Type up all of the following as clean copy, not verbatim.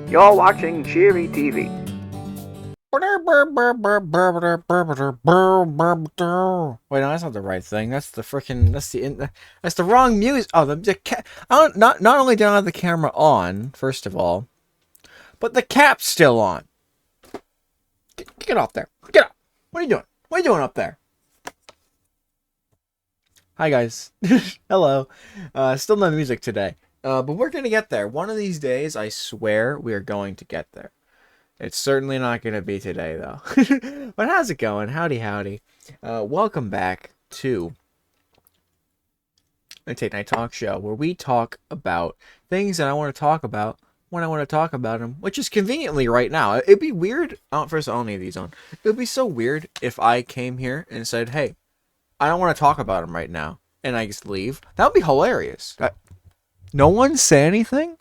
You're watching Cheery TV. Wait, no, that's not the right thing. That's the freaking. That's the wrong music. Oh, I don't. Not only do I have the camera on, first of all, but the cap's still on. Get off there. Get up. What are you doing? What are you doing up there? Hi guys. Hello. Still no music today. But we're gonna get there. One of these days, I swear, we are going to get there. It's certainly not going to be today, though. But how's it going? Howdy, howdy. Welcome back to the Tate Night Talk Show, where we talk about things that I want to talk about when I want to talk about them, which is conveniently right now. It'd be weird. First, I'll leave these on. It would be so weird if I came here and said, hey, I don't want to talk about them right now, and I just leave. That would be hilarious. No one say anything?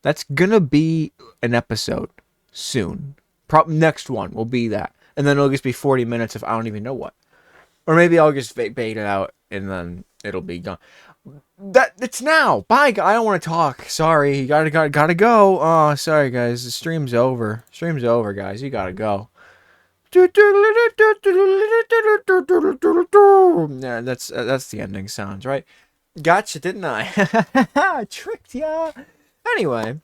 That's going to be an episode. Soon. Next one will be that. And then it'll just be 40 minutes of I don't even know what. Or maybe I'll just bait it out and then it'll be gone. It's now. Bye, I don't want to talk. Sorry, you gotta go. Oh, sorry guys, the stream's over. Stream's over, guys. You gotta go. Yeah, that's the ending sounds, right? Gotcha, didn't I? Tricked ya. Anyway.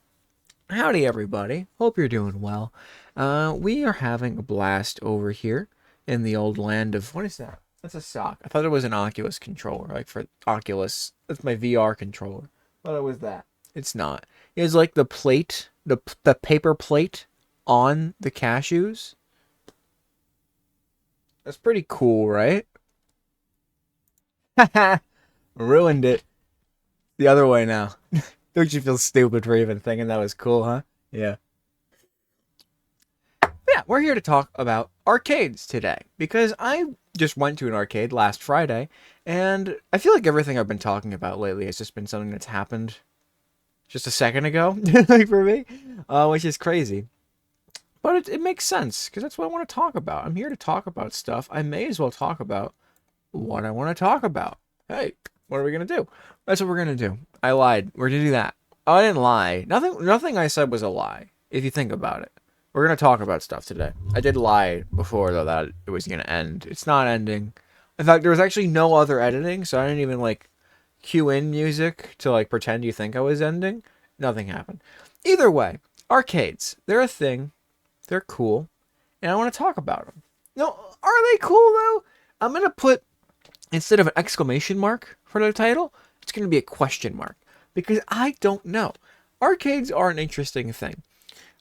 Howdy, everybody. Hope you're doing well. We are having a blast over here in the old land of... What is that? That's a sock. I thought it was an Oculus controller. Like for Oculus. That's my VR controller. Thought it was that. It's not. It's like the plate, the paper plate on the cashews. That's pretty cool, right? Haha. Ruined it. The other way now. Don't you feel stupid for even thinking that was cool, huh? Yeah. Yeah, we're here to talk about arcades today. Because I just went to an arcade last Friday, and I feel like everything I've been talking about lately has just been something that's happened just a second ago, like for me, which is crazy. But it makes sense, because that's what I want to talk about. I'm here to talk about stuff. I may as well talk about what I want to talk about. Hey, what are we going to do? That's what we're going to do. I lied. We're going to do that. Oh, I didn't lie. Nothing I said was a lie, if you think about it. We're going to talk about stuff today. I did lie before, though, that it was going to end. It's not ending. In fact, there was actually no other editing, so I didn't even, like, cue in music to, like, pretend you think I was ending. Nothing happened. Either way, arcades. They're a thing. They're cool. And I want to talk about them. No, are they cool, though? I'm going to put, instead of an exclamation mark for the title, it's going to be a question mark. Because I don't know. Arcades are an interesting thing.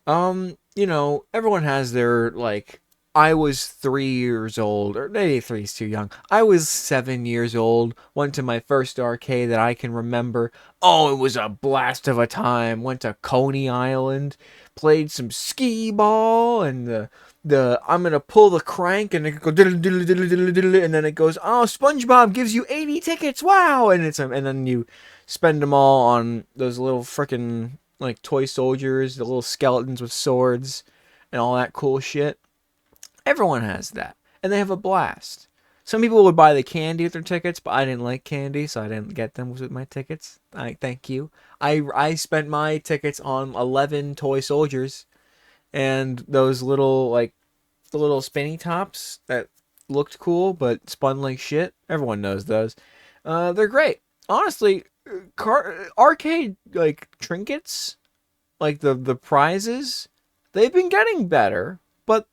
Everyone has their, like, I was 3 years old, or maybe 3 is too young. I was 7 years old, went to my first arcade that I can remember. Oh, it was a blast of a time. Went to Coney Island, played some skee ball, and the I'm gonna pull the crank and it go diddle diddle diddle diddle diddle, and then it goes, oh, SpongeBob gives you 80 tickets, wow, and then you spend them all on those little frickin' like toy soldiers, the little skeletons with swords, and all that cool shit. Everyone has that, and they have a blast. Some people would buy the candy with their tickets, but I didn't like candy, so I didn't get them with my tickets. Thank you. I spent my tickets on 11 toy soldiers and those little, like, the little spinny tops that looked cool but spun like shit. Everyone knows those. They're great. Honestly, arcade, like, trinkets, like the prizes, they've been getting better, but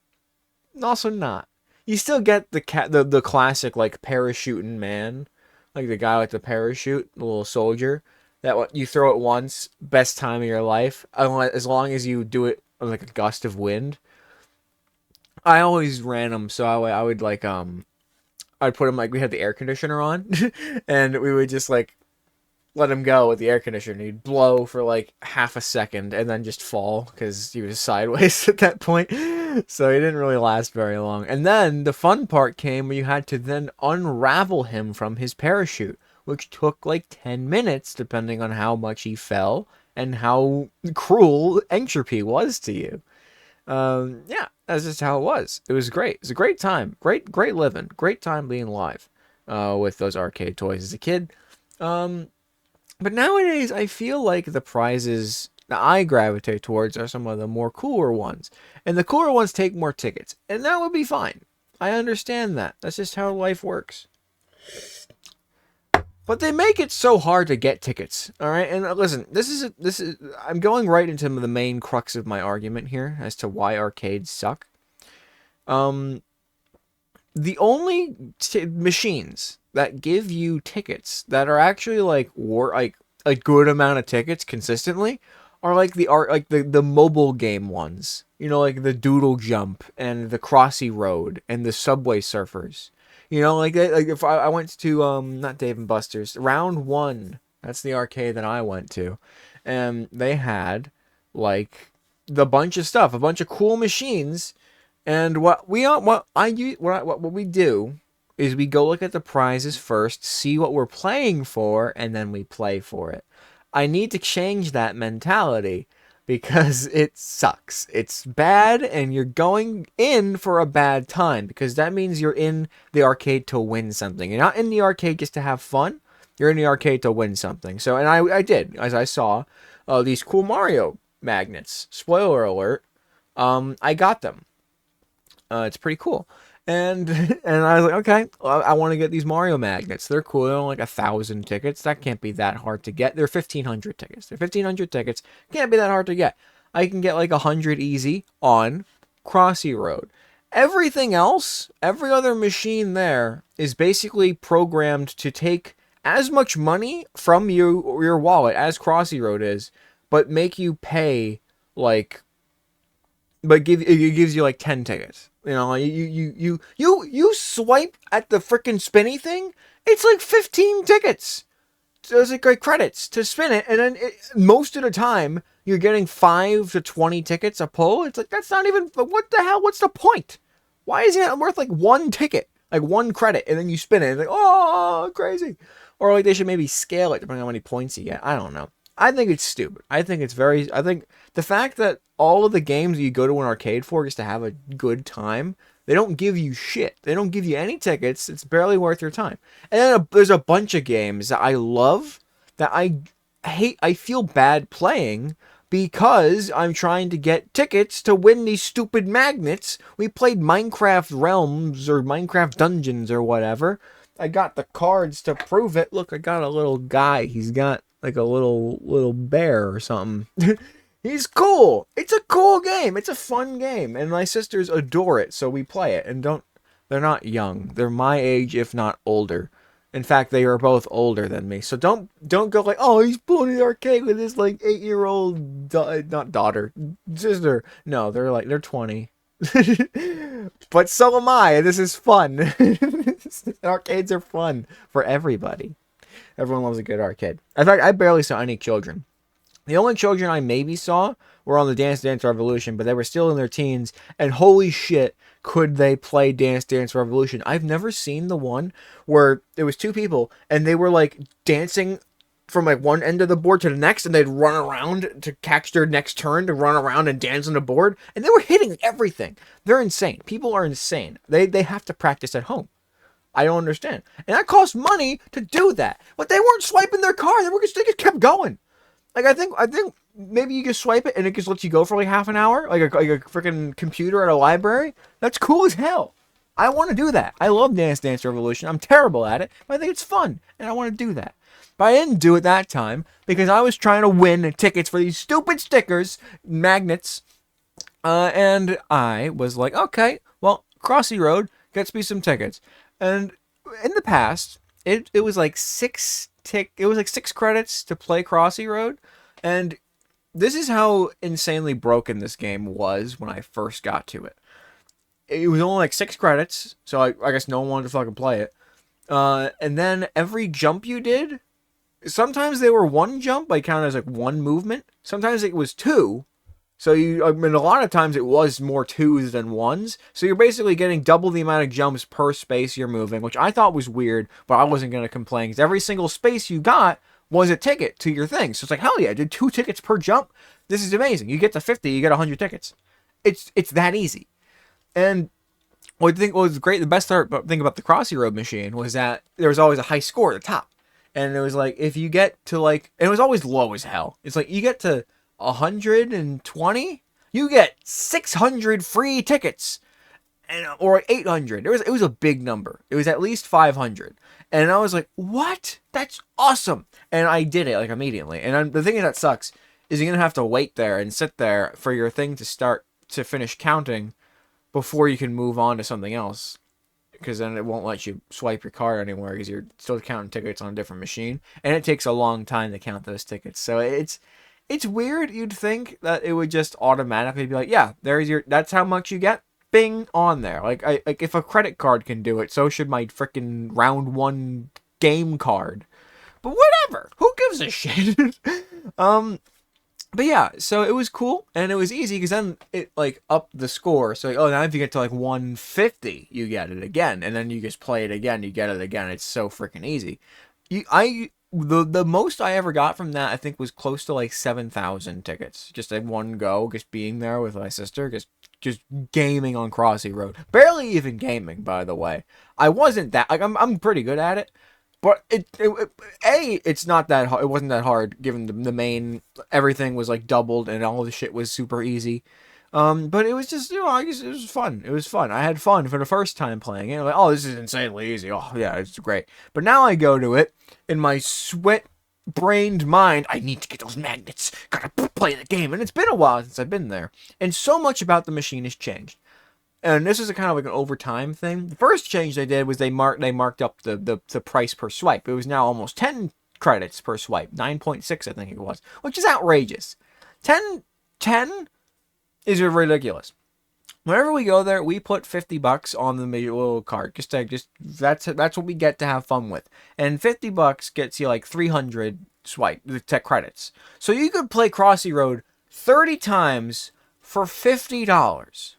also not. You still get the classic, like, parachuting man, like the guy with the parachute, the little soldier. That what you throw it once, best time of your life. As long as you do it on, like, a gust of wind. I always ran them, so I would like I'd put them, like, we had the air conditioner on, and we would just, like, let him go with the air conditioner. He'd blow for like half a second and then just fall because he was sideways at that point. So he didn't really last very long. And then the fun part came where you had to then unravel him from his parachute, which took like 10 minutes depending on how much he fell and how cruel entropy was to you. Yeah, that's just how it was. It was great. It was a great time. Great living. Great time being live with those arcade toys as a kid. But nowadays, I feel like the prizes that I gravitate towards are some of the more cooler ones. And the cooler ones take more tickets. And that would be fine. I understand that. That's just how life works. But they make it so hard to get tickets. All right? And listen, this is I'm going right into the main crux of my argument here as to why arcades suck. The only machines that give you tickets that are actually like a good amount of tickets consistently are like the mobile game ones. You know, like the Doodle Jump and the Crossy Road and the Subway Surfers. You know, like if I went to not Dave and Buster's, Round One. That's the arcade that I went to, and they had like the bunch of stuff, a bunch of cool machines. And what we do is we go look at the prizes first, see what we're playing for, and then we play for it. I need to change that mentality because it sucks. It's bad, and you're going in for a bad time because that means you're in the arcade to win something. You're not in the arcade just to have fun. You're in the arcade to win something. So, and I did, as I saw these cool Mario magnets. Spoiler alert, I got them. It's pretty cool. And and I was like, okay, well, I want to get these Mario magnets. They're cool. They're only like 1,000 tickets. That can't be that hard to get. They're 1,500 tickets. They're 1,500 tickets. Can't be that hard to get. I can get like 100 easy on Crossy Road. Everything else, every other machine there is basically programmed to take as much money from your wallet as Crossy Road is, but make you pay like, but it gives you like 10 tickets. You know, you swipe at the freaking spinny thing. It's like 15 tickets. So it's like credits to spin it, and then most of the time you're getting 5 to 20 tickets a pull. It's like that's not even. What the hell? What's the point? Why is it worth like one ticket, like one credit, and then you spin it? It's like oh, crazy. Or like they should maybe scale it depending on how many points you get. I don't know. I think it's stupid. I think the fact that all of the games you go to an arcade for just to have a good time, they don't give you shit. They don't give you any tickets. It's barely worth your time. And then there's a bunch of games that I love that I hate. I feel bad playing because I'm trying to get tickets to win these stupid magnets. We played Minecraft Realms or Minecraft Dungeons or whatever. I got the cards to prove it. Look, I got a little guy. He's got like a little bear or something. He's cool. It's a cool game. It's a fun game, and my sisters adore it, so we play it. And they're not young. They're my age, if not older. In fact, they are both older than me. So don't go like, oh, he's playing the arcade with his like 8-year-old not daughter, sister. No, they're 20. But so am I, and this is fun. Arcades are fun for everybody. Everyone loves a good arcade. In fact, I barely saw any children. The only children I maybe saw were on the Dance Dance Revolution, but they were still in their teens, and holy shit, could they play Dance Dance Revolution. I've never seen the one where there was two people, and they were like dancing from like one end of the board to the next, and they'd run around to catch their next turn to run around and dance on the board, and they were hitting everything. They're insane. People are insane. They have to practice at home. I don't understand. And that costs money to do that. But they weren't swiping their card. They just kept going. Like I think maybe you just swipe it and it just lets you go for like half an hour, like a freaking computer at a library. That's cool as hell. I want to do that. I love Dance Dance Revolution. I'm terrible at it, but I think it's fun, and I want to do that. But I didn't do it that time because I was trying to win tickets for these stupid stickers, magnets, and I was like, okay, well, Crossy Road gets me some tickets. And in the past, it was like 6 credits to play Crossy Road, and this is how insanely broken this game was when I first got to it. It was only like 6 credits, so I guess no one wanted to fucking play it. And then every jump you did, sometimes they were one jump, like counted as like one movement. Sometimes it was 2. So a lot of times it was more 2s than 1s. So you're basically getting double the amount of jumps per space you're moving, which I thought was weird, but I wasn't going to complain because every single space you got was a ticket to your thing. So it's like, hell yeah, I did 2 tickets per jump. This is amazing. You get to 50, you get 100 tickets. It's that easy. And what I think was great, the best thing about the Crossy Road machine was that there was always a high score at the top. And it was like, if you get to like, and it was always low as hell. It's like, you get to 120, you get 600 free tickets, and or 800. It was a big number. It was at least 500, and I was like, "What? That's awesome!" And I did it like immediately. And the thing that sucks is you're gonna have to wait there and sit there for your thing to finish counting before you can move on to something else. Because then it won't let you swipe your card anymore because you're still counting tickets on a different machine, and it takes a long time to count those tickets. So it's weird. You'd think that it would just automatically be like, yeah, that's how much you get. Bing on there. Like if a credit card can do it, so should my freaking round one game card. But whatever. Who gives a shit? But yeah, so it was cool and it was easy because then it like upped the score. So like, oh, now if you get to like 150, you get it again, and then you just play it again, you get it again. It's so freaking easy. The most I ever got from that I think was close to like 7,000 tickets, just in one go, just being there with my sister, just gaming on Crossy Road. Barely even gaming, by the way. I wasn't that like I'm pretty good at it. But it's not that hard. It wasn't that hard given the main everything was like doubled and all the shit was super easy. But it was just I guess it was fun. It was fun. I had fun for the first time playing it. Like, oh, this is insanely easy. Oh yeah, it's great. But now I go to it in my sweat-brained mind. I need to get those magnets. Gotta play the game, and it's been a while since I've been there. And so much about the machine has changed. And this is a kind of like an overtime thing. The first change they did was they marked up the price per swipe. It was now almost 10 credits per swipe. 9.6, I think it was, which is outrageous. 10 is ridiculous. Whenever we go there, we put $50 on the little card. That's what we get to have fun with. And $50 gets you like 300 tech credits. So you could play Crossy Road 30 times for $50.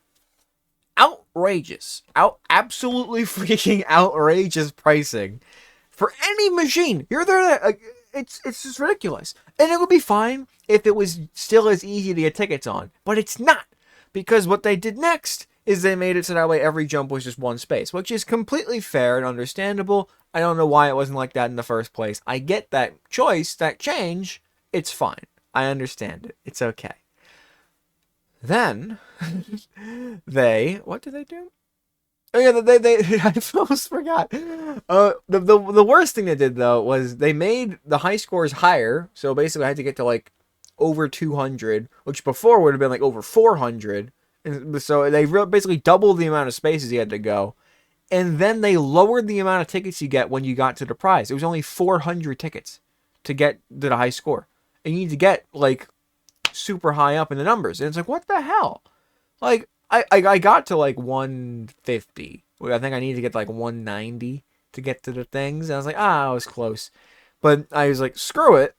Outrageous. Absolutely freaking outrageous pricing for any machine. You're there. It's just ridiculous. And it would be fine if it was still as easy to get tickets on, but it's not, because what they did next is they made it so that way every jump was just one space, which is completely fair and understandable. I don't know why it wasn't like that in the first place. I get that choice, that change. It's fine. I understand it. It's okay. Then what did they do? Oh yeah, they I almost forgot. The worst thing they did though was they made the high scores higher. So basically, I had to get to like over 200, which before would have been like over 400. And so they basically doubled the amount of spaces you had to go, and then they lowered the amount of tickets you get when you got to the prize. It was only 400 tickets to get to the high score, and you need to get like super high up in the numbers. And it's like, what the hell? Like, I got to like 150. I think I need to get like 190 to get to the things. And I was like, I was close. But I was like, screw it.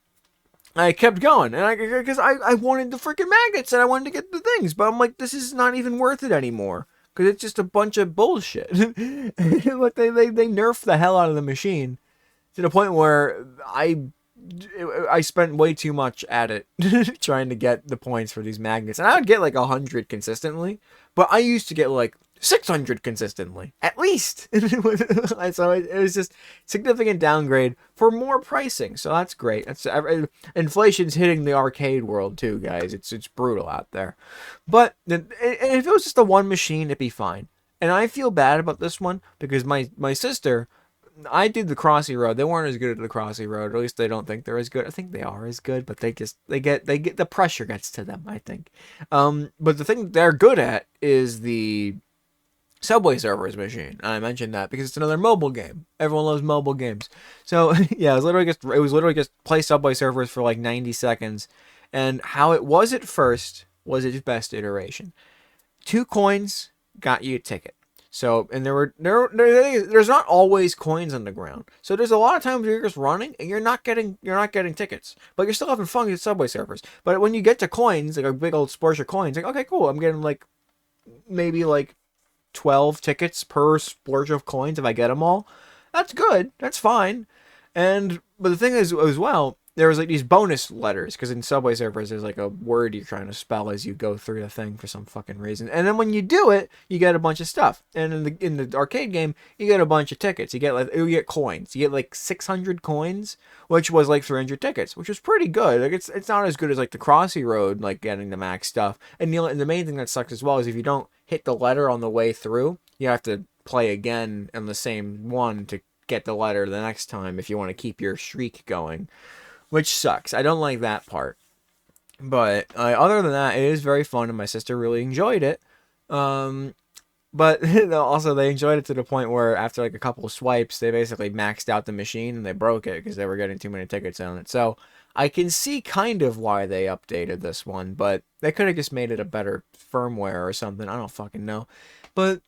I kept going. And because I wanted the freaking magnets and I wanted to get the things. But I'm like, this is not even worth it anymore, because it's just a bunch of bullshit. Like they nerfed the hell out of the machine to the point where I spent way too much at it trying to get the points for these magnets. And I would get like 100 consistently, but I used to get like 600 consistently, at least. So it was just significant downgrade for more pricing. So that's great. Inflation's hitting the arcade world too, guys. It's brutal out there. But if it was just the one machine, it'd be fine. And I feel bad about this one because my sister, I did the Crossy Road. They weren't as good at the Crossy Road, or at least they don't think they're as good. I think they are as good, but they get the pressure gets to them, I think. But the thing they're good at is the Subway Surfers machine. And I mentioned that because it's another mobile game. Everyone loves mobile games. So yeah, it was literally just play Subway Surfers for like 90 seconds. And how it was at first was its best iteration. 2 coins got you a ticket. So, and there's not always coins on the ground. So there's a lot of times where you're just running and you're not getting tickets, but you're still having fun with Subway Surfers. But when you get to coins, like a big old splurge of coins, like, okay, cool, I'm getting like maybe like 12 tickets per splurge of coins if I get them all. That's good. That's fine. But the thing is, as well, there was like these bonus letters, because in Subway Surfers there's like a word you're trying to spell as you go through the thing for some fucking reason. And then when you do it, you get a bunch of stuff. And in the arcade game, you get a bunch of tickets. You get coins. You get like 600 coins, which was like 300 tickets, which was pretty good. Like it's not as good as like the Crossy Road, like getting the max stuff. And the main thing that sucks as well is if you don't hit the letter on the way through, you have to play again on the same one to get the letter the next time if you want to keep your streak going, which sucks. I don't like that part. But other than that, it is very fun, and my sister really enjoyed it. But also, they enjoyed it to the point where after like a couple of swipes, they basically maxed out the machine and they broke it because they were getting too many tickets on it. So I can see kind of why they updated this one, but they could have just made it a better firmware or something. I don't fucking know. But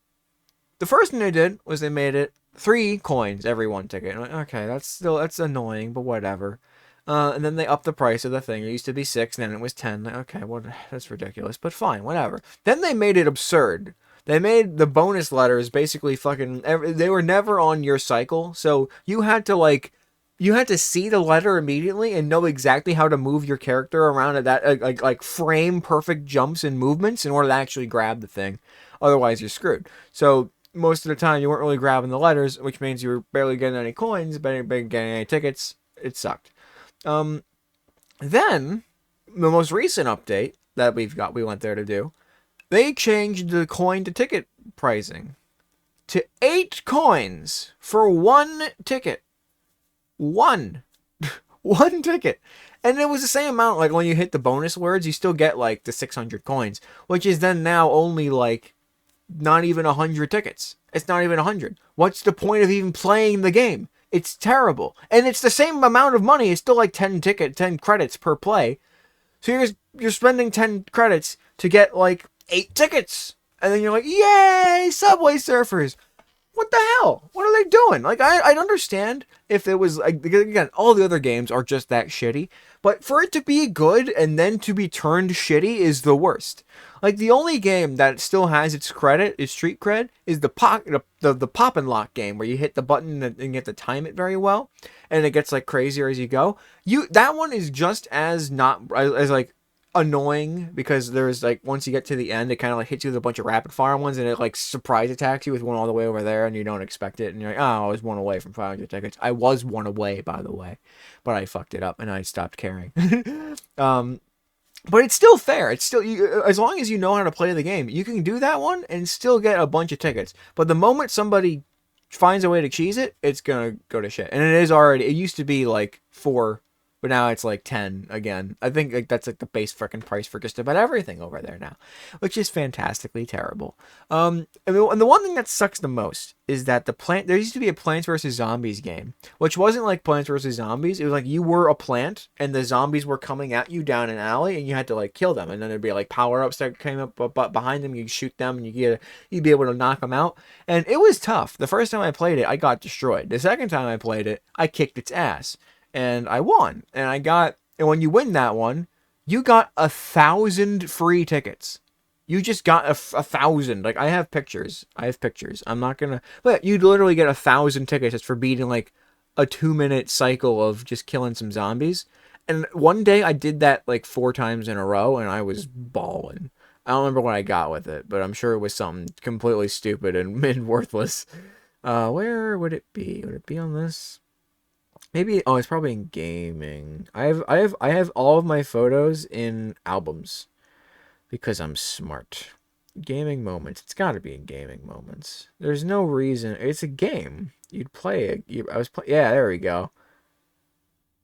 the first thing they did was they made it 3 coins every one ticket. And I'm like, okay, that's annoying, but whatever. And then they upped the price of the thing. It used to be 6, and then it was 10. Like, okay, well, that's ridiculous, but fine, whatever. Then they made it absurd. They made the bonus letters basically fucking. They were never on your cycle, so you had to see the letter immediately and know exactly how to move your character around at that like frame perfect jumps and movements in order to actually grab the thing. Otherwise, you're screwed. So most of the time, you weren't really grabbing the letters, which means you were barely getting any coins, barely getting any tickets. It sucked. Then the most recent update that we went there to do, they changed the coin to ticket pricing to 8 coins for 1 ticket. One ticket. And it was the same amount. Like when you hit the bonus words, you still get like the 600 coins, which is then now only like not even 100 tickets. It's not even 100. What's the point of even playing the game? It's terrible. And it's the same amount of money. It's still like 10 credits per play. So you're spending 10 credits to get like 8 tickets. And then you're like, yay, Subway Surfers. What the hell? What are they doing? Like, I'd understand if it was, like, again, all the other games are just that shitty. But for it to be good and then to be turned shitty is the worst. Like, the only game that still has its street cred, is the pop and lock game, where you hit the button and you have to time it very well, and it gets, like, crazier as you go. That one is just as like, annoying, because there's like once you get to the end, it kind of like hits you with a bunch of rapid fire ones, and it like surprise attacks you with one all the way over there, and you don't expect it, and you're like, oh, I was 1 away from 500 tickets. I was 1 away, by the way, but I fucked it up and I stopped caring. But it's still fair. It's still, as long as you know how to play the game, you can do that one and still get a bunch of tickets. But the moment somebody finds a way to cheese it, it's gonna go to shit. And it used to be like 4, but now it's like 10 again. I think like that's like the base freaking price for just about everything over there now, which is fantastically terrible. And the one thing that sucks the most is that there used to be a Plants vs. Zombies game, which wasn't like Plants vs. Zombies. It was like you were a plant and the zombies were coming at you down an alley and you had to like kill them. And then there'd be like power-ups that came up behind them. You'd shoot them and you'd be able to knock them out. And it was tough. The first time I played it, I got destroyed. The second time I played it, I kicked its ass. And I won. And when you win that one, you got 1,000 free tickets. You just got 1,000. Like, I have pictures. I'm not gonna, but you'd literally get 1,000 tickets just for beating like a 2-minute cycle of just killing some zombies. And one day I did that like 4 times in a row, and I was balling. I don't remember what I got with it, but I'm sure it was something completely stupid and worthless. Where would it be? Would it be on this? Maybe, it's probably in gaming. I have all of my photos in albums because I'm smart. Gaming moments. It's got to be in gaming moments. There's no reason. It's a game. You'd play it. Yeah, there we go.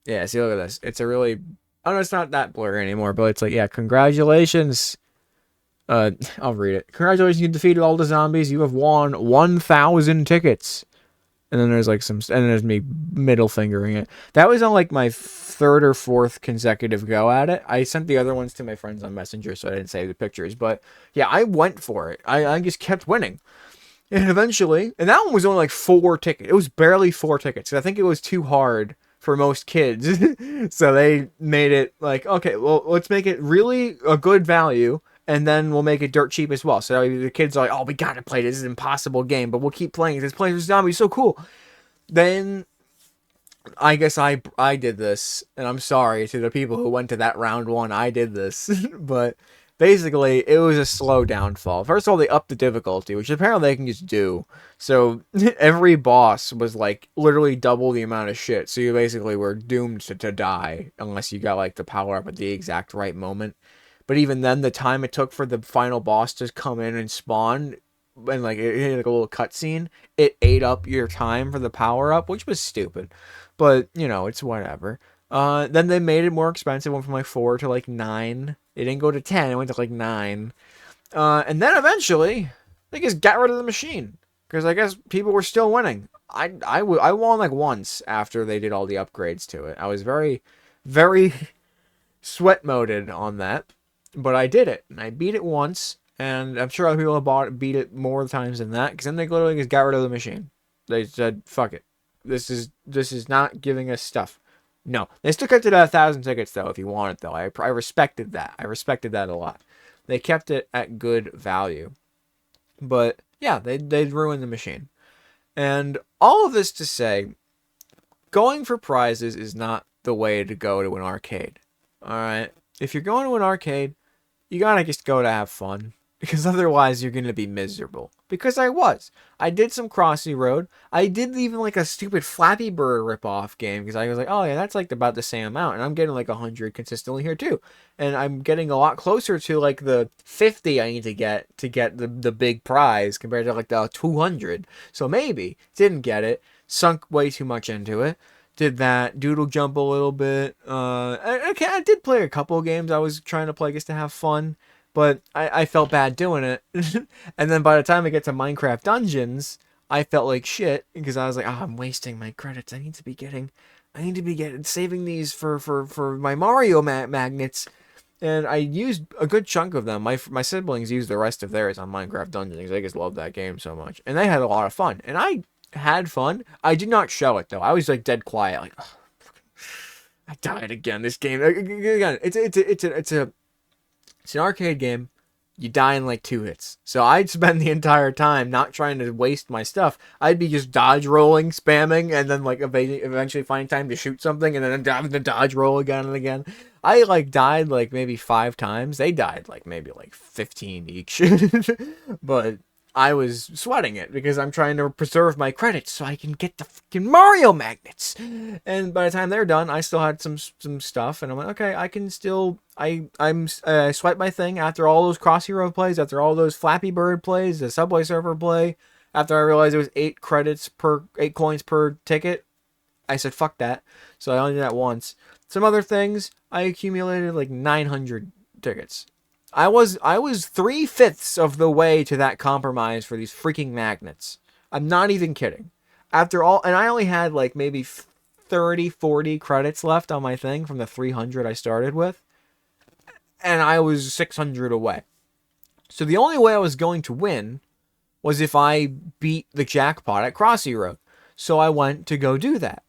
Yeah, see, look at this. It's a really, oh no, it's not that blurry anymore, but it's like, yeah, congratulations. I'll read it. Congratulations, you defeated all the zombies. You have won 1,000 tickets. And then there's like and then there's me middle fingering it. That was on like my 3rd or 4th consecutive go at it. I sent the other ones to my friends on Messenger, so I didn't save the pictures. But yeah, I went for it. I just kept winning. And eventually, and that one was only like 4 tickets. It was barely 4 tickets. I think it was too hard for most kids. So they made it like, okay, well, let's make it really a good value. And then we'll make it dirt cheap as well. So the kids are like, oh, we gotta play this. This is an impossible game, but we'll keep playing. This Plants vs. Zombies is so cool. Then I guess I did this, and I'm sorry to the people who went to that round one. I did this, but basically it was a slow downfall. First of all, they upped the difficulty, which apparently they can just do. So every boss was like literally double the amount of shit. So you basically were doomed to die unless you got like the power up at the exact right moment. But even then, the time it took for the final boss to come in and spawn, and like it had like a little cutscene, it ate up your time for the power up, which was stupid. But you know, it's whatever. Then they made it more expensive. Went from like 4 to like 9. It didn't go to 10. It went to like 9. And then eventually they just got rid of the machine because I guess people were still winning. I won like once after they did all the upgrades to it. I was very, very sweat moded on that, but I did it and I beat it once. And I'm sure other people have beat it more times than that because then they literally just got rid of the machine. They said, "Fuck it, this is not giving us stuff." No, they still kept it at 1,000 tickets though. If you want it though, I respected that. I respected that a lot. They kept it at good value, but yeah, they ruined the machine. And all of this to say, going for prizes is not the way to go to an arcade. All right, if you're going to an arcade, you gotta just go to have fun. Because otherwise you're going to be miserable. Because I was. I did some Crossy Road. I did even like a stupid Flappy Bird ripoff game. Because I was like, oh yeah, that's like about the same amount. And I'm getting like 100 consistently here too. And I'm getting a lot closer to like the 50 I need to get the big prize compared to like the 200. So maybe. Didn't get it. Sunk way too much into it. Did that. Doodle jump a little bit. I did play a couple of games I was trying to play just to have fun. But I felt bad doing it. And then by the time I get to Minecraft Dungeons, I felt like shit because I was like, I'm wasting my credits. I need to be getting saving these for my Mario magnets. And I used a good chunk of them. My siblings used the rest of theirs on Minecraft Dungeons because they just love that game so much. And they had a lot of fun. And I had fun. I did not show it though. I was like dead quiet, like, oh, I died again. This game again. It's an arcade game. You die in like 2 hits. So I'd spend the entire time not trying to waste my stuff. I'd be just dodge rolling, spamming, and then like eventually finding time to shoot something, and then having to dodge roll again and again. I like died like maybe 5 times. They died like maybe like 15 each. But I was sweating it because I'm trying to preserve my credits so I can get the fucking Mario magnets. And by the time they're done, I still had some stuff, and I'm like, okay, I can still. I swipe my thing after all those Cross Hero plays, after all those Flappy Bird plays, the Subway Surfer play. After I realized it was 8 coins per ticket, I said fuck that. So I only did that once. Some other things, I accumulated like 900 tickets. I was 3/5 of the way to that compromise for these freaking magnets. I'm not even kidding. After all, and I only had like maybe 30, 40 credits left on my thing from the 300 I started with. And I was 600 away. So the only way I was going to win was if I beat the jackpot at Crossy Road. So I went to go do that.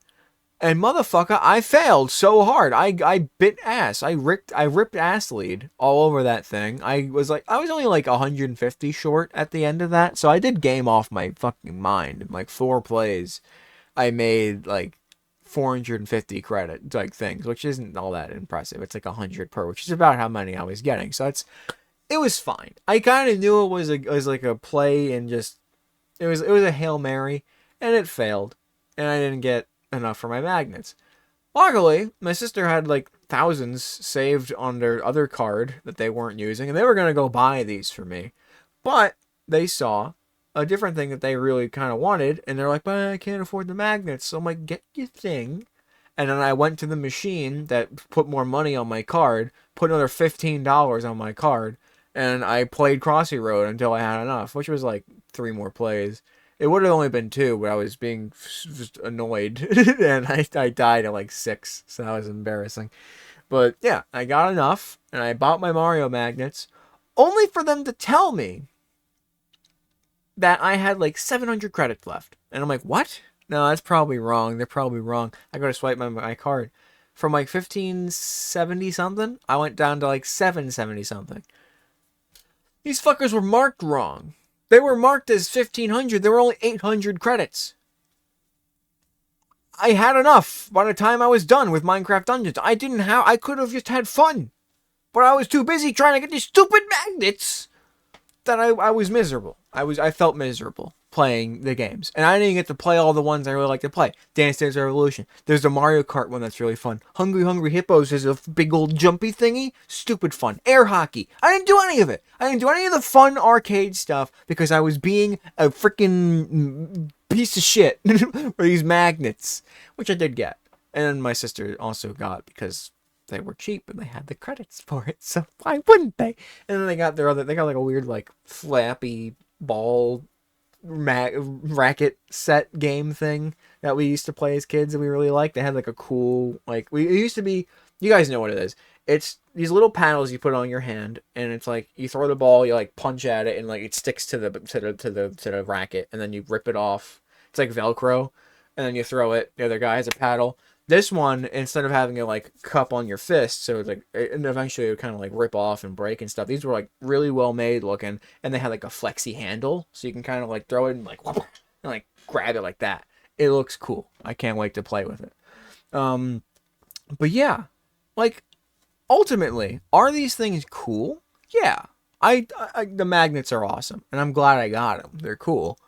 And motherfucker, I failed so hard. I bit ass. I ripped ass lead all over that thing. I was only like 150 short at the end of that. So I did game off my fucking mind. In like 4 plays, I made like 450 credit like things, which isn't all that impressive. It's like 100 per, which is about how many I was getting. So it was fine. I kind of knew it was like a play and just it was a Hail Mary, and it failed, and I didn't get enough for my magnets. Luckily, my sister had like thousands saved on their other card that they weren't using, and they were gonna go buy these for me, but they saw a different thing that they really kind of wanted, and they're like, but I can't afford the magnets. So I'm like, get your thing. And then I went to the machine that put more money on my card, put another $15 on my card, and I played Crossy Road until I had enough, which was like 3 more plays. It would have only been 2, but I was being just annoyed, and I died at like 6, so that was embarrassing. But yeah, I got enough, and I bought my Mario magnets, only for them to tell me that I had like 700 credits left. And I'm like, what? No, that's probably wrong. They're probably wrong. I go to swipe my card. From like 1570 something, I went down to like 770 something. These fuckers were marked wrong. They were marked as 1500. There were only 800 credits. I had enough by the time I was done with Minecraft Dungeons. I could have just had fun. But I was too busy trying to get these stupid magnets that I was miserable. I felt miserable playing the games. And I didn't get to play all the ones I really like to play. Dance Dance Revolution. There's the Mario Kart one that's really fun. Hungry Hungry Hippos is a big old jumpy thingy. Stupid fun. Air hockey. I didn't do any of it. I didn't do any of the fun arcade stuff because I was being a freaking piece of shit for these magnets, which I did get. And my sister also got because they were cheap and they had the credits for it, so why wouldn't they? And then they got like a weird like flappy ball racket set game thing that we used to play as kids and we really liked. They had like a cool it used to be, you guys know what it is. It's these little paddles you put on your hand, and it's like you throw the ball, you like punch at it, and like it sticks to the racket, and then you rip it off. It's like Velcro, and then you throw it. The other guy has a paddle. This one, instead of having a like cup on your fist, so it's like, and eventually it would kind of like rip off and break and stuff. These were like really well made looking, and they had like a flexi handle, so you can kind of like throw it and like whoop, and like grab it like that. It looks cool. I can't wait to play with it. But yeah, like ultimately, are these things cool? Yeah, the magnets are awesome, and I'm glad I got them. They're cool.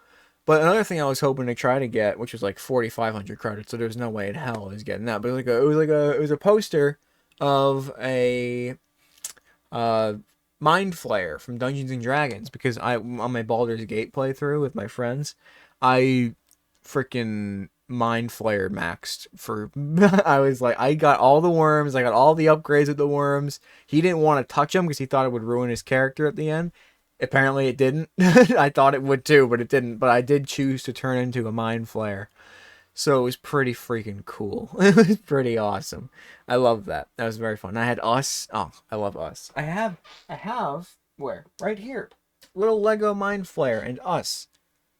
But another thing I was hoping to try to get, which was like 4,500 credits, so there's no way in hell I was getting that. But it was a poster of a Mind Flayer from Dungeons and Dragons, because on my Baldur's Gate playthrough with my friends, I freaking Mind Flayer maxed for. I was like, I got all the worms, I got all the upgrades with the worms. He didn't want to touch them because he thought it would ruin his character at the end. Apparently it didn't. I thought it would too, but it didn't. But I did choose to turn into a Mind Flayer. So it was pretty freaking cool. It was pretty awesome. I love that. That was very fun. I had Us. Oh, I love Us. I have, where? Right here. Little Lego Mind Flayer and Us.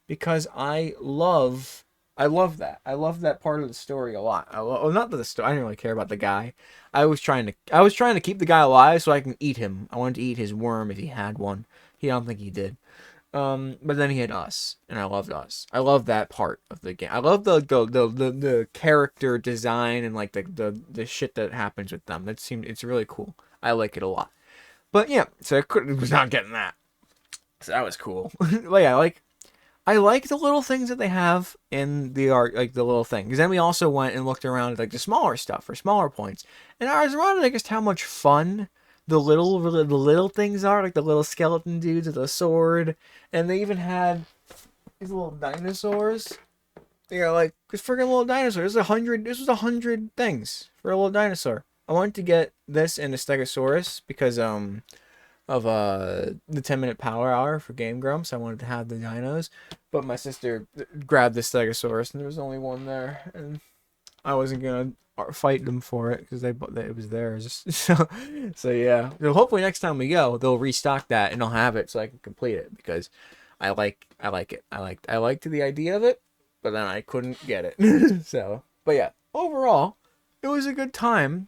Because I love that. I love that part of the story a lot. Not the story. I didn't really care about the guy. I was trying to keep the guy alive so I can eat him. I wanted to eat his worm if he had one. I don't think he did. But then he had Us, and I loved Us. I love that part of the game. I love the character design and like the shit that happens with them. It's really cool. I like it a lot. But yeah, so I was not getting that. So that was cool. But yeah, I like the little things that they have in the art, like the little thing. Because then we also went and looked around at like the smaller stuff or smaller points, and I was wondering just how much fun the little things are, like the little skeleton dudes with a sword, and they even had these little dinosaurs. They got like this freaking little dinosaur. This was 100 things for a little dinosaur. I wanted to get this and the Stegosaurus because of the 10-minute power hour for Game Grumps. I wanted to have the dinos, but my sister grabbed the Stegosaurus and there was only one there, and I wasn't gonna fight them for it because it was theirs. So yeah. So hopefully next time we go, they'll restock that and I'll have it so I can complete it because I like it. I liked the idea of it, but then I couldn't get it. So, but yeah, overall, it was a good time.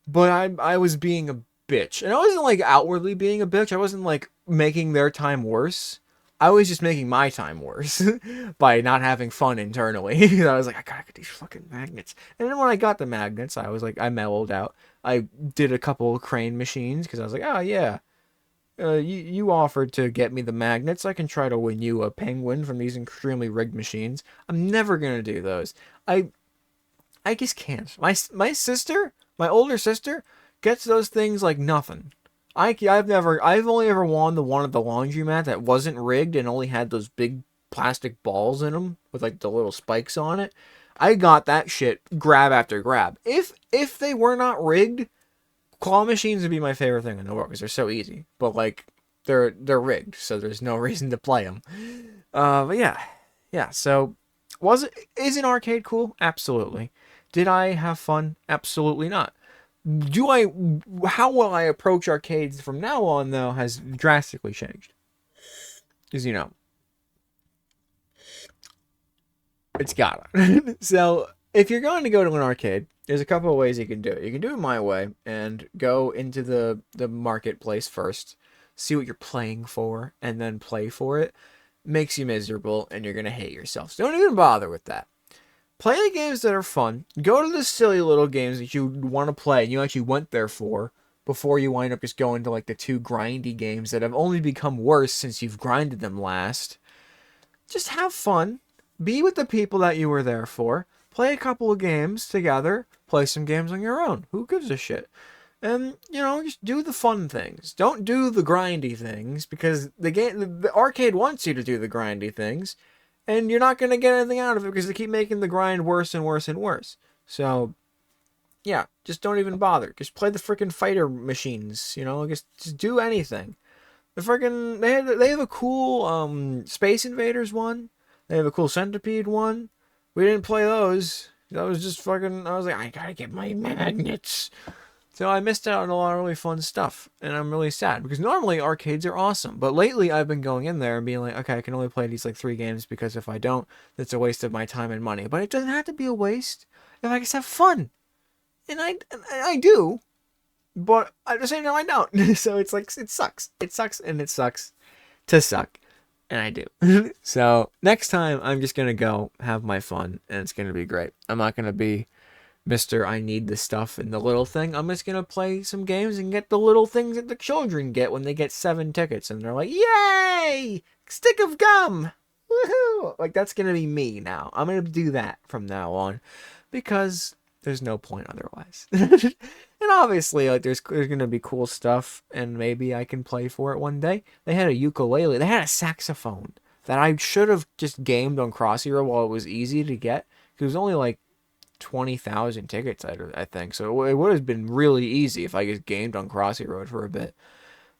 But I was being a bitch, and I wasn't like outwardly being a bitch. I wasn't like making their time worse. I was just making my time worse by not having fun internally. I was like, I gotta get these fucking magnets. And then when I got the magnets, I was like, I mellowed out. I did a couple of crane machines because I was like, oh yeah, you offered to get me the magnets. I can try to win you a penguin from these extremely rigged machines. I'm never gonna do those. I just can't. My sister, my older sister, gets those things like nothing. I've only ever won the one at the laundromat that wasn't rigged and only had those big plastic balls in them with like the little spikes on it. I got that shit grab after grab. If they were not rigged, claw machines would be my favorite thing in the world because they're so easy. But like they're rigged, so there's no reason to play them. But yeah. So is an arcade cool? Absolutely. Did I have fun? Absolutely not. How will I approach arcades from now on, though, has drastically changed. Because, it's gotta. So, if you're going to go to an arcade, there's a couple of ways you can do it. You can do it my way and go into the marketplace first, see what you're playing for, and then play for it. Makes you miserable, and you're going to hate yourself. So don't even bother with that. Play the games that are fun. Go to the silly little games that you want to play and you actually went there for before you wind up just going to like the too grindy games that have only become worse since you've grinded them last. Just have fun. Be with the people that you were there for. Play a couple of games together. Play some games on your own. Who gives a shit? And, just do the fun things. Don't do the grindy things because the arcade wants you to do the grindy things. And you're not going to get anything out of it because they keep making the grind worse and worse and worse. So, yeah, just don't even bother. Just play the freaking fighter machines, just do anything. They have a cool Space Invaders one. They have a cool Centipede one. We didn't play those. That was just fucking, I was like, I gotta get my magnets. So I missed out on a lot of really fun stuff, and I'm really sad because normally arcades are awesome, but lately I've been going in there and being like, okay, I can only play these like 3 games because if I don't, that's a waste of my time and money. But it doesn't have to be a waste if I just have fun, and I do, but at the same time I don't. So it's like it sucks, and it sucks to suck, and I do. So next time I'm just gonna go have my fun, and it's gonna be great. I'm not gonna be Mr. I need the stuff and the little thing. I'm just gonna play some games and get the little things that the children get when they get 7 tickets and they're like, yay! Stick of gum! Woohoo! Like, that's gonna be me now. I'm gonna do that from now on because there's no point otherwise. And obviously, like, there's gonna be cool stuff and maybe I can play for it one day. They had a ukulele. They had a saxophone that I should have just gamed on Cross Hero while it was easy to get. It was only like 20,000 tickets, I think. So it would have been really easy if I just gamed on Crossy Road for a bit.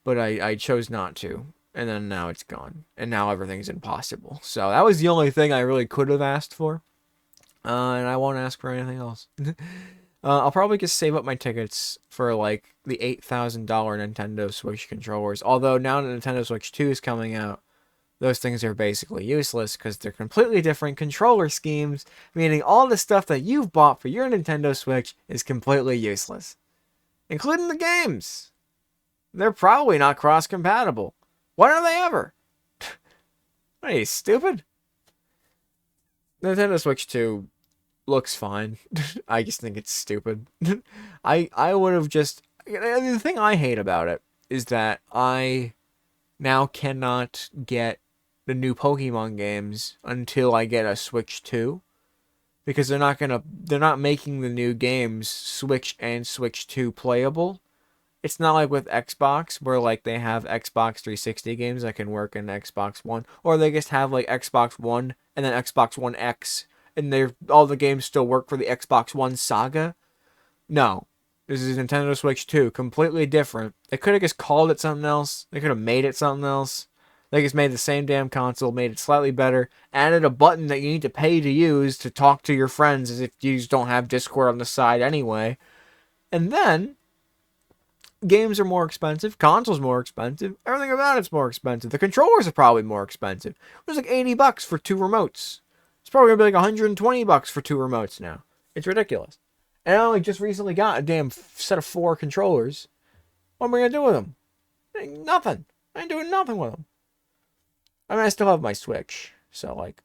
But I chose not to. And then now it's gone. And now everything's impossible. So that was the only thing I really could have asked for. And I won't ask for anything else. I'll probably just save up my tickets for like the $8,000 Nintendo Switch controllers. Although now that Nintendo Switch 2 is coming out, those things are basically useless because they're completely different controller schemes, meaning all the stuff that you've bought for your Nintendo Switch is completely useless, including the games. They're probably not cross-compatible. When are they ever? What are you, stupid? Nintendo Switch 2 looks fine. I just think it's stupid. I would have just... The thing I hate about it is that I now cannot get the new Pokemon games until I get a Switch 2 because they're not making the new games Switch and Switch 2 playable. It's not like with Xbox where like they have Xbox 360 games that can work in Xbox One, or they just have like Xbox One and then Xbox One X and all the games still work for the Xbox One saga. No. This is Nintendo Switch 2, completely different. They could have just called it something else. They could have made it something else. They just made the same damn console, made it slightly better, added a button that you need to pay to use to talk to your friends as if you just don't have Discord on the side anyway. And then, games are more expensive, consoles more expensive, everything about it's more expensive. The controllers are probably more expensive. It was like $80 for 2 remotes. It's probably going to be like $120 for 2 remotes now. It's ridiculous. And I only just recently got a damn set of 4 controllers. What am I going to do with them? Nothing. I ain't doing nothing with them. I mean, I still have my Switch, so, like,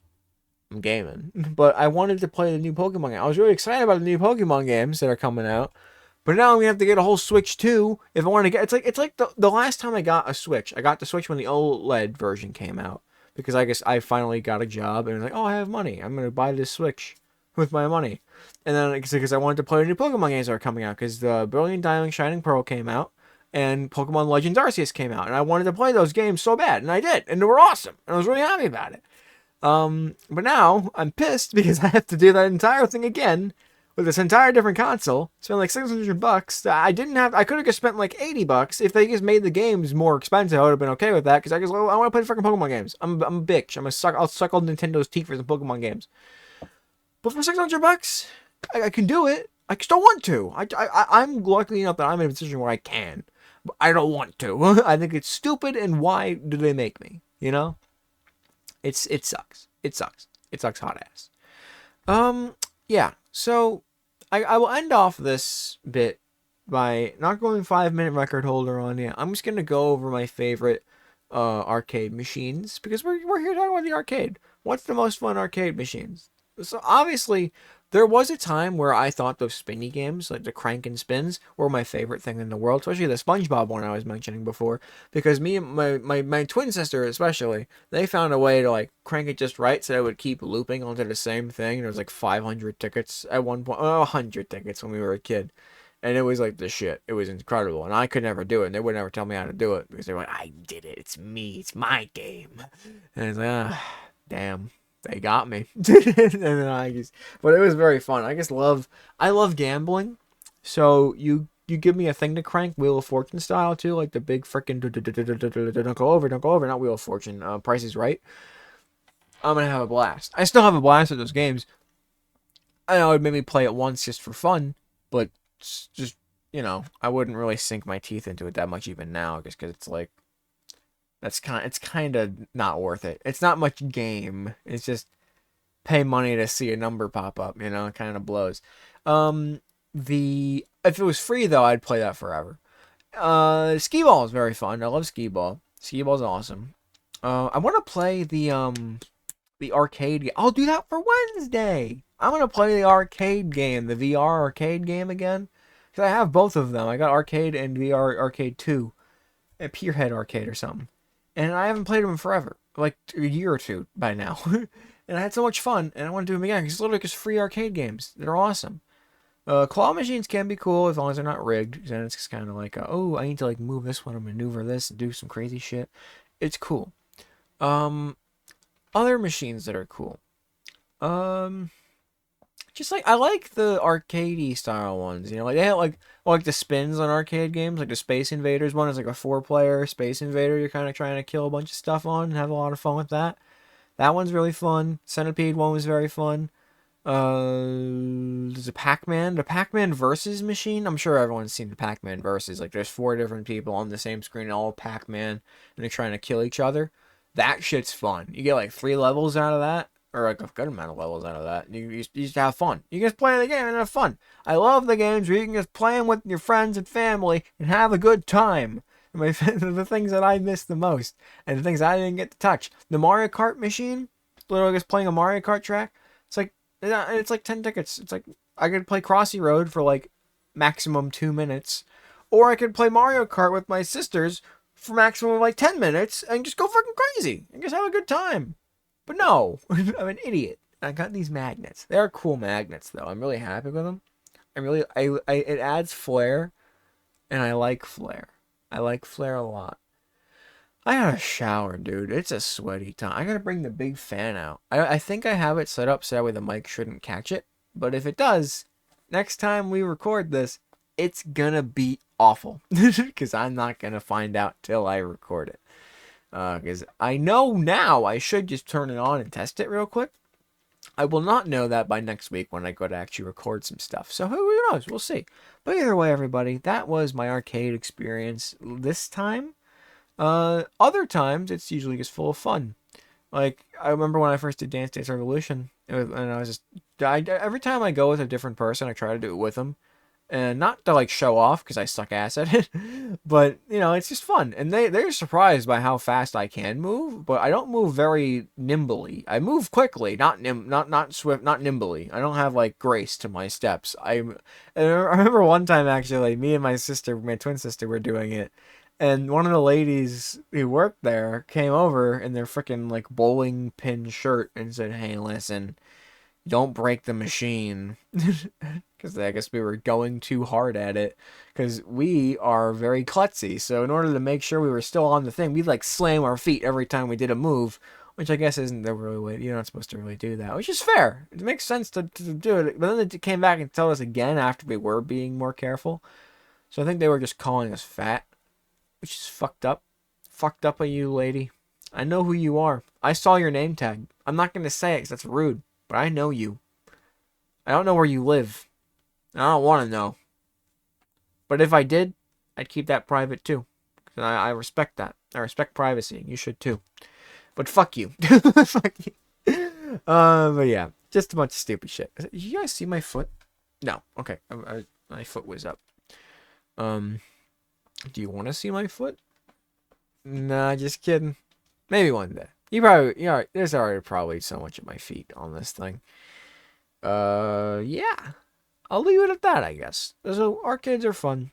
I'm gaming. But I wanted to play the new Pokemon game. I was really excited about the new Pokemon games that are coming out. But now I'm going to have to get a whole Switch 2 if I want to get... It's like the last time I got a Switch. I got the Switch when the OLED version came out. Because I guess I finally got a job, and I was like, oh, I have money. I'm going to buy this Switch with my money. And then, because I wanted to play the new Pokemon games that are coming out. Because the Brilliant Diamond Shining Pearl came out. And Pokemon Legends Arceus came out, and I wanted to play those games so bad, and I did, and they were awesome, and I was really happy about it. But now I'm pissed because I have to do that entire thing again with this entire different console. Spend like $600. I could have just spent like $80 if they just made the games more expensive. I would have been okay with that because I want to play the freaking Pokemon games. I'm a bitch. I'll suck all Nintendo's teeth for some Pokemon games. But for $600, I can do it. I just don't want to. I'm lucky enough that I'm in a position where I can. But I don't want to. I think it's stupid, and why do they make me? You know? It sucks. It sucks. It sucks hot ass. Yeah. So, I will end off this bit by not going 5-minute record holder on you. I'm just going to go over my favorite arcade machines, because we're here talking about the arcade. What's the most fun arcade machines? So obviously, there was a time where I thought those spinny games, like the crank and spins, were my favorite thing in the world, especially the SpongeBob one I was mentioning before. Because me and my twin sister especially, they found a way to like crank it just right so it would keep looping onto the same thing. There was like 500 tickets at one point, 100 tickets when we were a kid. And it was like the shit. It was incredible. And I could never do it. And they would never tell me how to do it because they were like, I did it. It's me. It's my game. And it's like, damn. They got me. And then I just, but it was very fun. I love gambling. So you give me a thing to crank, Wheel of Fortune style too, like the big freaking don't go over, not Wheel of Fortune, Price is Right. I'm gonna have a blast. I still have a blast at those games. I know it made me play it once just for fun, but just I wouldn't really sink my teeth into it that much even now, just because it's like it's kind of not worth it. It's not much game. It's just pay money to see a number pop up. It kind of blows. The If it was free though, I'd play that forever. Skee ball is very fun. I love skee ball. Skee ball's awesome. I want to play the arcade. I'll do that for Wednesday. I'm gonna play the arcade game, the VR arcade game again, because I have both of them. I got arcade and VR arcade 2, at Pierhead Arcade or something, and I haven't played them in forever, like a year or two by now. And I had so much fun, and I want to do them again. It's literally just free arcade games. They're awesome. Claw machines can be cool as long as they're not rigged. Then it's just kind of like, oh, I need to like move this one, or maneuver this, and do some crazy shit. It's cool. Um, Other machines that are cool. Um, just like I like the arcadey style ones. Like they have like the spins on arcade games, like the Space Invaders one is like a 4-player Space Invader. You're kind of trying to kill a bunch of stuff on and have a lot of fun with that. That one's really fun. Centipede one was very fun. There's a Pac-Man. The Pac-Man versus machine. I'm sure everyone's seen the Pac-Man versus. Like, there's 4 different people on the same screen, all Pac-Man, and they're trying to kill each other. That shit's fun. You get like 3 levels out of that, or like a good amount of levels out of that. You just have fun. You just play the game and have fun. I love the games where you can just play them with your friends and family and have a good time. The things that I miss the most, and the things I didn't get to touch. The Mario Kart machine, literally just playing a Mario Kart track. It's like 10 tickets. It's like I could play Crossy Road for like maximum 2 minutes, or I could play Mario Kart with my sisters for maximum like 10 minutes and just go fucking crazy and just have a good time. But no, I'm an idiot. I got these magnets. They are cool magnets though. I'm really happy with them. It adds flair, and I like flair. I like flair a lot. I gotta shower, dude. It's a sweaty time. I gotta bring the big fan out. I think I have it set up so that way the mic shouldn't catch it. But if it does, next time we record this, it's gonna be awful. Because I'm not gonna find out till I record it. Because I know now I should just turn it on and test it real quick. I will not know that by next week when I go to actually record some stuff. So who knows? We'll see. But either way, everybody, that was my arcade experience this time. Other times it's usually just full of fun. Like I remember when I first did Dance Dance Revolution, and I was every time I go with a different person, I try to do it with them, and not to like show off because I suck ass at it, but it's just fun, and they're surprised by how fast I can move, but I don't move very nimbly. I move quickly, not swift, not nimbly. I don't have like grace to my steps. And I remember one time actually, like, me and my twin sister, were doing it. And one of the ladies who worked there came over in their freaking like bowling pin shirt and said, "Hey, listen, don't break the machine," because I guess we were going too hard at it. Because we are very klutzy, so in order to make sure we were still on the thing, we'd like slam our feet every time we did a move, which I guess isn't the real way. You're not supposed to really do that, which is fair. It makes sense to do it. But then they came back and told us again after we were being more careful. So I think they were just calling us fat. Which is fucked up. Fucked up of you, lady. I know who you are. I saw your name tag. I'm not going to say it because that's rude, but I know you. I don't know where you live. I don't want to know. But if I did, I'd keep that private too. Because I respect that. I respect privacy. You should too. But fuck you. Fuck you. But yeah, just a bunch of stupid shit. Did you guys see my foot? No. Okay. My foot was up. Do you want to see my foot? Nah, just kidding. Maybe one day. There's already probably so much of my feet on this thing. Yeah. I'll leave it at that, I guess. So arcades are fun.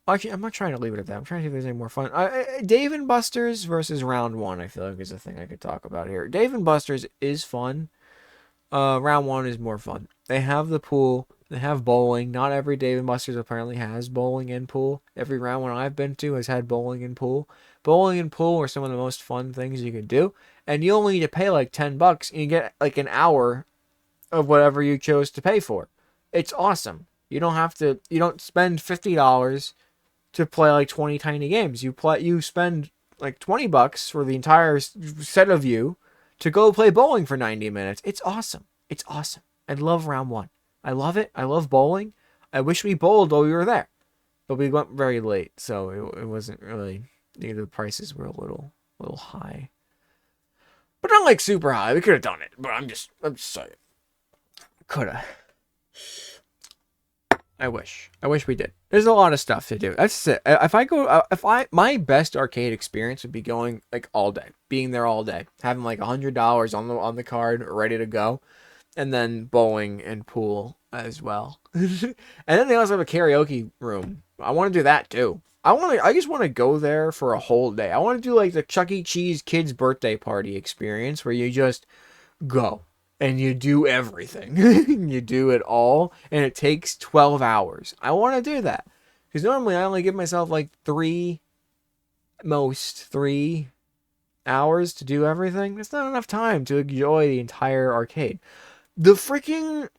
Actually, I'm not trying to leave it at that. I'm trying to see if there's any more fun. Dave and Buster's versus Round One, I feel like is a thing I could talk about here. Dave and Buster's is fun. Round One is more fun. They have the pool. They have bowling. Not every Dave and Buster's apparently has bowling and pool. Every Round One I've been to has had bowling and pool. Bowling and pool are some of the most fun things you can do. And you only need to pay like $10 and you get like an hour of whatever you chose to pay for. It's awesome. You don't spend $50 to play like 20 tiny games. You spend like $20 for the entire set of you to go play bowling for 90 minutes. It's awesome. It's awesome. I love Round One. I love it. I love bowling. I wish we bowled while we were there, but we went very late, so it wasn't really. The prices were a little high, but not like super high. We could have done it, but I'm just saying. Coulda. I wish we did. There's a lot of stuff to do. That's it. My best arcade experience would be going like all day, being there all day, having like $100 on the card ready to go, and then bowling and pool as well. And then they also have a karaoke room. I want to do that too. I just want to go there for a whole day. I want to do like the Chuck E. Cheese kids birthday party experience where you just go. And you do everything. You do it all. And it takes 12 hours. I want to do that. Because normally I only give myself like 3 hours to do everything. That's not enough time to enjoy the entire arcade. The freaking,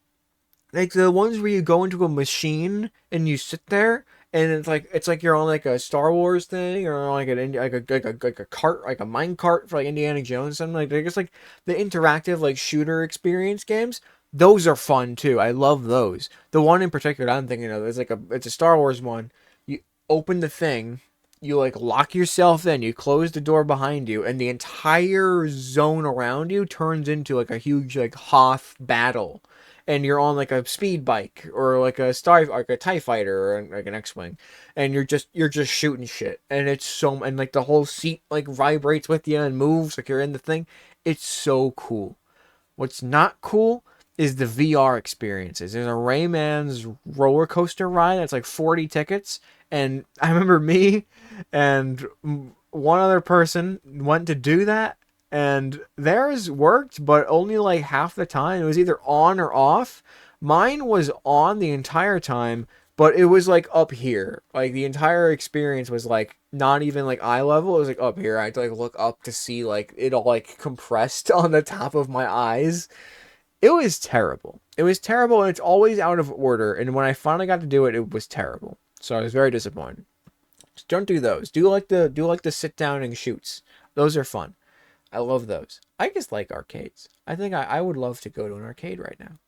like the ones where you go into a machine and you sit there. And it's like you're on like a Star Wars thing or on like a cart, like a mine cart for like Indiana Jones or something. Like they're just like the interactive like shooter experience games. Those are fun too. I love those. The one in particular I'm thinking of is it's a Star Wars one. You open the thing, you like lock yourself in, you close the door behind you, and the entire zone around you turns into like a huge like Hoth battle. And you're on like a speed bike or like a TIE fighter or like an X-Wing, and you're just shooting shit, and and like the whole seat like vibrates with you and moves like you're in the thing. It's so cool. What's not cool is the VR experiences. There's a Rayman's roller coaster ride that's like 40 tickets, and I remember me and one other person went to do that. And theirs worked, but only like half the time. It was either on or off. Mine was on the entire time, but it was like up here. Like the entire experience was like not even like eye level. It was like up here. I had to like look up to see like it all like compressed on the top of my eyes. It was terrible. It was terrible, and it's always out of order. And when I finally got to do it, it was terrible. So I was very disappointed. Just don't do those. Do like the sit down and shoots. Those are fun. I love those. I just like arcades. I think I would love to go to an arcade right now.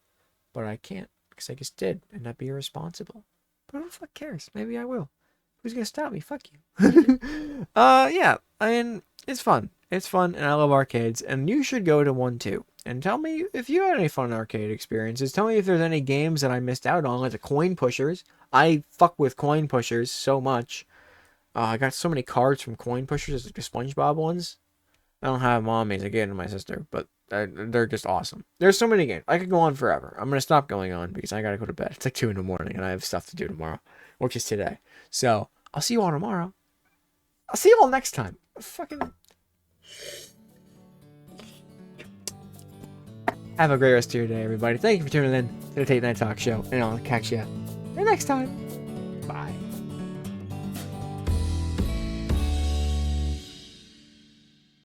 But I can't because I just did. And that'd be irresponsible. But who the fuck cares? Maybe I will. Who's going to stop me? Fuck you. Yeah. I mean, it's fun. It's fun and I love arcades. And you should go to one too. And tell me if you had any fun arcade experiences. Tell me if there's any games that I missed out on. Like the coin pushers. I fuck with coin pushers so much. I got so many cards from coin pushers. Like the SpongeBob ones. I don't have mommies again and my sister, but they're just awesome. There's so many games. I could go on forever. I'm going to stop going on because I got to go to bed. It's like 2 in the morning and I have stuff to do tomorrow, which is today. So I'll see you all tomorrow. I'll see you all next time. Fucking have a great rest of your day, everybody. Thank you for tuning in to the Tate Night Talk Show, and I'll catch you next time.